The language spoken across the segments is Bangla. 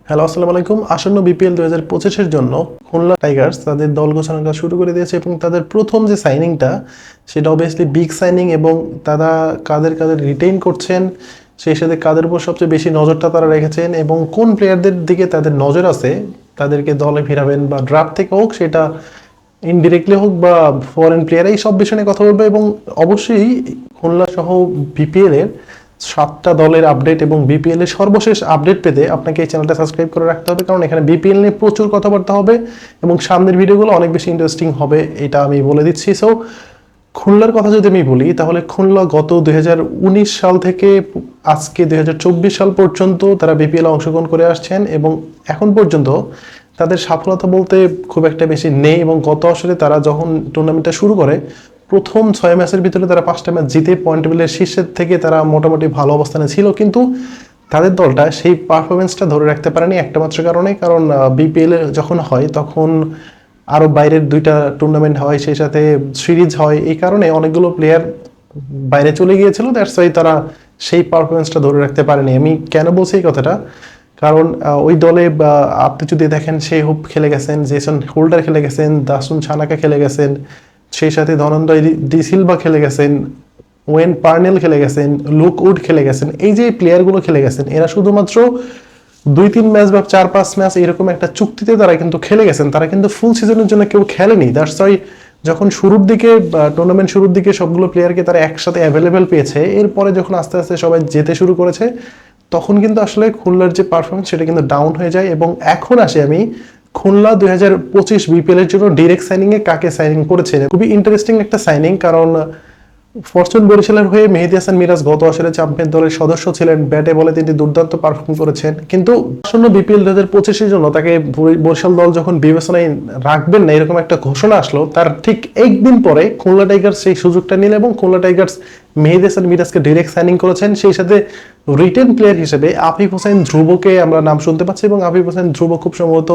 হ্যালো, আসসালামু আলাইকুম। আসন্ন বিপিএল 2025-এর জন্য খুলনা টাইগার্স তাদের দল ঘোষণার কাজ শুরু করে দিয়েছে এবং তাদের প্রথম যে সাইনিংটা সেটা অবভিয়াসলি বিগ সাইনিং এবং তারা কাদের কাদের রিটেইন করছেন, সেই সাথে কাদের উপর সবচেয়ে বেশি নজরটা তারা রেখেছেন এবং কোন প্লেয়ারদের দিকে তাদের নজর আছে তাদেরকে দলে ফিরাবেন বা ড্রাফট থেকে হোক, সেটা ইনডিরেক্টলি হোক বা ফরেন প্লেয়ার, এই সব বিষয় নিয়ে কথা বলবো। এবং অবশ্যই খুলনা সহ বিপিএল এর 7টা দলের আপডেট এবং বিপিএল এর সর্বশেষ আপডেট পেতে আপনাকে এই চ্যানেলটা সাবস্ক্রাইব করে রাখতে হবে, কারণ এখানে বিপিএল নিয়ে প্রচুর কথাবার্তা হবে এবং সামনের ভিডিওগুলো অনেক বেশি ইন্টারেস্টিং হবে, এটা আমি বলে দিচ্ছি। সো খুলনার কথা যদি আমি বলি, তাহলে খুলনা গত 2019 সাল থেকে আজকে 2024 সাল পর্যন্ত তারা বিপিএল অংশগ্রহণ করে আসছেন এবং এখন পর্যন্ত তাদের সফলতা বলতে খুব একটা বেশি নেই। এবং গত আসরে তারা যখন টুর্নামেন্টটা শুরু করে প্রথম 6 ম্যাচের ভিতরে তারা 5টা ম্যাচ জিতে পয়েন্ট টেবিলের শীর্ষের থেকে তারা মোটামুটি ভালো অবস্থানে ছিল, কিন্তু তাদের দলটা সেই পারফরমেন্সটা ধরে রাখতে পারেনি একটা মাত্র কারণে, কারণ বিপিএল যখন হয় তখন আরও বাইরের 2টা টুর্নামেন্ট হয়, সেই সাথে সিরিজ হয়, এই কারণে অনেকগুলো প্লেয়ার বাইরে চলে গিয়েছিল। দ্যাটস ওয়াই তারা সেই পারফরমেন্সটা ধরে রাখতে পারেনি। আমি কেন বলছি এই কথাটা, কারণ ওই দলে আপনি যদি দেখেন, সেই হোপ খেলে গেছেন, জেসন হোল্ডার খেলে গেছেন, দাসুন ছানাকা খেলে গেছেন, সেই সাথে ধনঞ্জয় ডি সিলভা খেলে গেছেন, ওয়েন পার্নেল খেলে গেছেন, লুক উড খেলে গেছেন। এই যে প্লেয়ারগুলো খেলে গেছেন, এরা শুধুমাত্র 2-3 ম্যাচ বা 4-5 ম্যাচ এরকম একটা চুক্তিতে তারা কিন্তু খেলে গেছেন, তারা কিন্তু ফুল সিজনের জন্য কেউ খেলেনি। দ্যাটস ওয়াই যখন শুরুর দিকে টুর্নামেন্ট শুরুর দিকে সবগুলো প্লেয়ারকে তারা একসাথে অ্যাভেলেবেল পেয়েছে, এরপরে যখন আস্তে আস্তে সবাই যেতে শুরু করেছে, তখন কিন্তু আসলে খুলনার যে পারফরমেন্স সেটা কিন্তু ডাউন হয়ে যায়। এবং এখন আসি আমি খুলনা 2025 বিপিএল এর জন্য ডিরেক্ট সাইনিং এ কাকে সাইনিং করেছে। খুবই ইন্টারেস্টিং একটা সাইনিং, কারণ ফরচুন বরিশালের হয়ে মেহেদী হাসান মিরাজ গত আসরে চ্যাম্পিয়ন দলের সদস্য ছিলেন, ব্যাটে বলে তিনি দুর্দান্ত পারফর্ম করেছেন, কিন্তু আসন্ন বিপিএল 2025-এর জন্য তাকে বরিশাল দল যখন বিবেচনায় রাখবেন না এরকম একটা ঘোষণা আসলো, তার ঠিক একদিন পরে খুলনা টাইগার্স সেই সুযোগটা নিল এবং খুলনা টাইগার্স মেহেদী হাসান মিরাজকে ডিরেক্ট সাইনিং করেছেন। সেই সাথে রিটেন প্লেয়ার হিসেবে আফিফ হোসেন ধ্রুবকে আমরা নাম শুনতে পাচ্ছি এবং আফিফ হোসেন ধ্রুব খুব সম্ভবত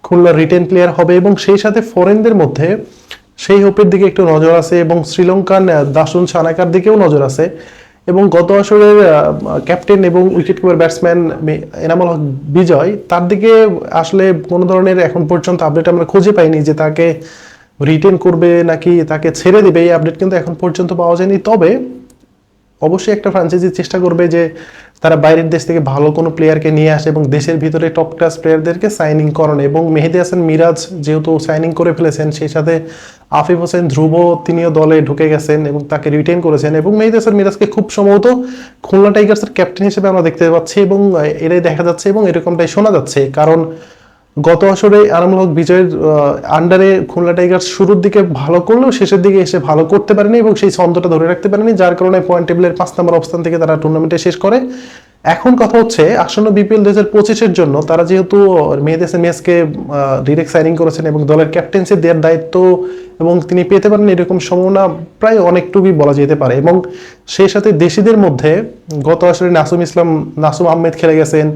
খুলনার রিটেন প্লেয়ার হবে। এবং সেই সাথে ফরেনদের মধ্যে সেই হোপের দিকে একটু নজর আছে এবং শ্রীলঙ্কান দাসুন সানাকার দিকেও নজর আছে। এবং গত আসরের ক্যাপ্টেন এবং wicket keeper batsman Enamul Haque বিজয়, তার দিকে আসলে কোনো ধরনের এখন পর্যন্ত আপডেট আমরা খুঁজে পাইনি যে তাকে রিটেন করবে নাকি তাকে ছেড়ে দেবে, এই আপডেট কিন্তু এখন পর্যন্ত পাওয়া যায়নি। তবে অবশ্যই একটা ফ্র্যাঞ্চাইজি চেষ্টা করবে যে তারা বাইরের দেশ থেকে ভালো কোনো প্লেয়ারকে নিয়ে আসে এবং দেশের ভিতরে টপ ক্লাস প্লেয়ারদেরকে সাইনিং করানো। এবং মেহেদী হাসান মিরাজ যেহেতু সাইনিং করে ফেলেছেন, সেই সাথে আফিফ হোসেন ধ্রুব তিনিও দলে ঢুকে গেছেন এবং তাকে রিটেন করেছেন এবং মেহেদী হাসান মিরাজকে খুব সম্ভবত খুলনা টাইগার্সের ক্যাপ্টেন হিসেবে আমরা দেখতে পাচ্ছি এবং এটাই দেখা যাচ্ছে এবং এরকমটাই শোনা যাচ্ছে। কারণ গত আসরে এনামুল হক বিজয়ের আন্ডারে খুলনা টাইগার্স শুরুর দিকে ভালো করলেও শেষের দিকে এসে ভালো করতে পারেনি এবং সেই ছন্দটা ধরে রাখতে পারেনি, যার কারণে পয়েন্ট টেবিলের 5 নম্বর অবস্থান থেকে তারা টুর্নামেন্টে শেষ করে। এখন কথা হচ্ছে আসন্ন বিপিএল 2025-এর জন্য তারা যেহেতু মেহেদী হাসান মিরাজকে ডিরেক্ট সাইনিং করেছেন এবং দলের ক্যাপ্টেন্সি দেওয়ার দায়িত্ব এবং তিনি পেতে পারেন এরকম সম্ভাবনা প্রায় অনেকটুকুই বলা যেতে পারে। এবং সেই সাথে দেশিদের মধ্যে গত আসরে নাসুম আহমেদ খেলে গেছেন,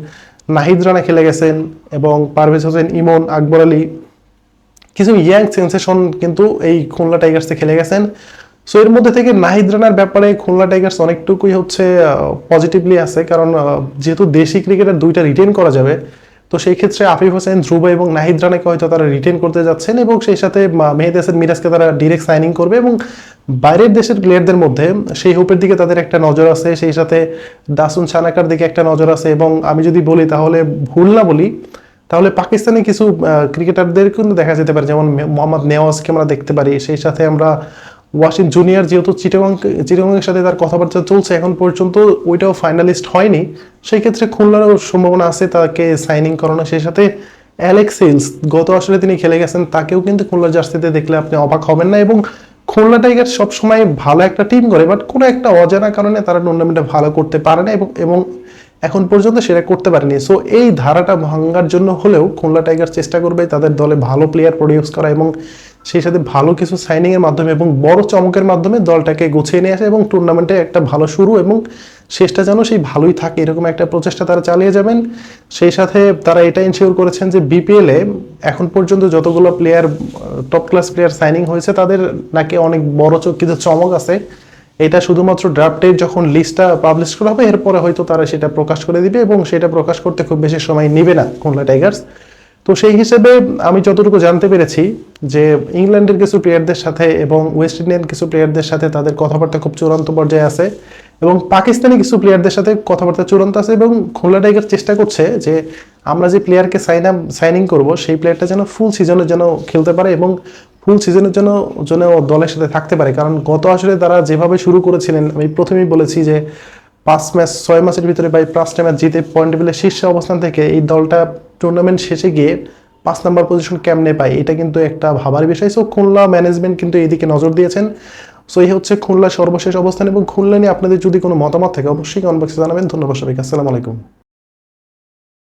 নাহিদ রানা খেলে গেছেন এবং পারভেজ হোসেন ইমন, আকবর আলী, কিছু ইয়াং সেন্সেশন কিন্তু এই খুলনা টাইগার্সে খেলে গেছেন। সো এর মধ্যে থেকে নাহিদ রানার ব্যাপারে খুলনা টাইগার্স অনেকটুকুই হচ্ছে পজিটিভলি আছে, কারণ যেহেতু দেশি ক্রিকেটার 2টা রিটেন করা যাবে, তো সেই ক্ষেত্রে আফিফ হোসেন ধ্রুব এবং নাহিদ রানাকে হয়তো তারা রিটেন করতে যাচ্ছেন এবং সেই সাথে মেহেদী হাসান মিরাজকে তারা ডিরেক্ট সাইনিং করবে। এবং বাইরের দেশের প্লেয়ারদের মধ্যে সেই হোপের দিকে তাদের একটা নজর আছে, সেই সাথে দাসুন ছানাকার দিকে একটা নজর আছে। এবং আমি যদি বলি তাহলে ভুল না বলি, তাহলে পাকিস্তানি কিছু ক্রিকেটারদের কিন্তু দেখা যেতে পারে, যেমন মোহাম্মদ নেওয়াজকে আমরা দেখতে পারি। সেই সাথে আমরা ওয়াসিম জুনিয়র, যেহেতু চিটাগংয়ের সাথে তার কথাবার্তা চলছে এখন পর্যন্ত, ওইটাও ফাইনালিস্ট হয়নি, সেই ক্ষেত্রে খুলনারও সম্ভাবনা আছে তাকে সাইনিং করানো। সেই সাথে অ্যালেক্স হেলস গত আসলে তিনি খেলে গেছেন, তাকেও কিন্তু খুলনার জার্সিতে দেখলে আপনি অবাক হবেন না। এবং খুলনা টাইগার্স সবসময় ভালো একটা টিম করে, বাট কোনো একটা অজানা কারণে তারা টুর্নামেন্টে ভালো করতে পারে না এবং এখন পর্যন্ত সেটা করতে পারেনি। সো এই ধারাটা ভাঙার জন্য হলেও খুলনা টাইগার্স চেষ্টা করবে তাদের দলে ভালো প্লেয়ার প্রডিউস করা এবং সেই সাথে ভালো কিছু সাইনিং এর মাধ্যমে এবং বড় চমকের মাধ্যমে দলটাকে গুছিয়ে নিয়ে আসে এবং টুর্নামেন্টে একটা ভালো শুরু এবং শেষটা যেন সেই ভালোই থাকে, এরকম একটা প্রচেষ্টা তারা চালিয়ে যাবেন। সেই সাথে তারা এটা ইনশিওর করেছেন যে বিপিএল এ এখন পর্যন্ত যতগুলো player top class player signing হয়েছে তাদের নাকি অনেক বড় কিছু চমক আছে এটা শুধুমাত্র ড্রাফটের যখন লিস্টটা পাবলিশ করা হবে এরপরে হয়তো তারা সেটা প্রকাশ করে দিবে, এবং সেটা প্রকাশ করতে খুব বেশি সময় নেবে না খুলনা টাইগার্স। তো সেই হিসেবে আমি যতটুকু জানতে পেরেছি যে ইংল্যান্ডের কিছু প্লেয়ারদের সাথে এবং ওয়েস্ট ইন্ডিয়ান কিছু প্লেয়ারদের সাথে তাদের কথাবার্তা খুব চূড়ান্ত পর্যায়ে আছে, এবং পাকিস্তানি কিছু প্লেয়ারদের সাথে কথাবার্তা চূড়ান্ত আছে, এবং খুলনা টাইগার চেষ্টা করছে যে আমরা যে প্লেয়ারকে সাইনিং করব সেই প্লেয়ারটা যেন ফুল সিজনের জন্য খেলতে পারে এবং ফুল সিজনের জন্য যেন দলের সাথে থাকতে পারে। কারণ গত আসরে তারা যেভাবে শুরু করেছিলেন, আমি প্রথমেই বলেছি যে 6 ম্যাচের ভিতরে 5টা ম্যাচ জিতে পয়েন্ট টেবিলের শীর্ষে অবস্থান থেকে এই দলটা টুর্নামেন্ট শেষে গিয়ে 5 নম্বর পজিশন কেমনে পায়, এটা কিন্তু একটা ভাবার বিষয়। সো খুলনা ম্যানেজমেন্ট কিন্তু এইদিকে নজর দিয়েছেন। সো এই হচ্ছে খুলনার সর্বশেষ অবস্থান, এবং খুলনা নিয়ে আপনাদের যদি কোনো মতামত থাকে অবশ্যই কমেন্ট বক্সে জানাবেন। ধন্যবাদ সবাইকে, আসসালামু আলাইকুম।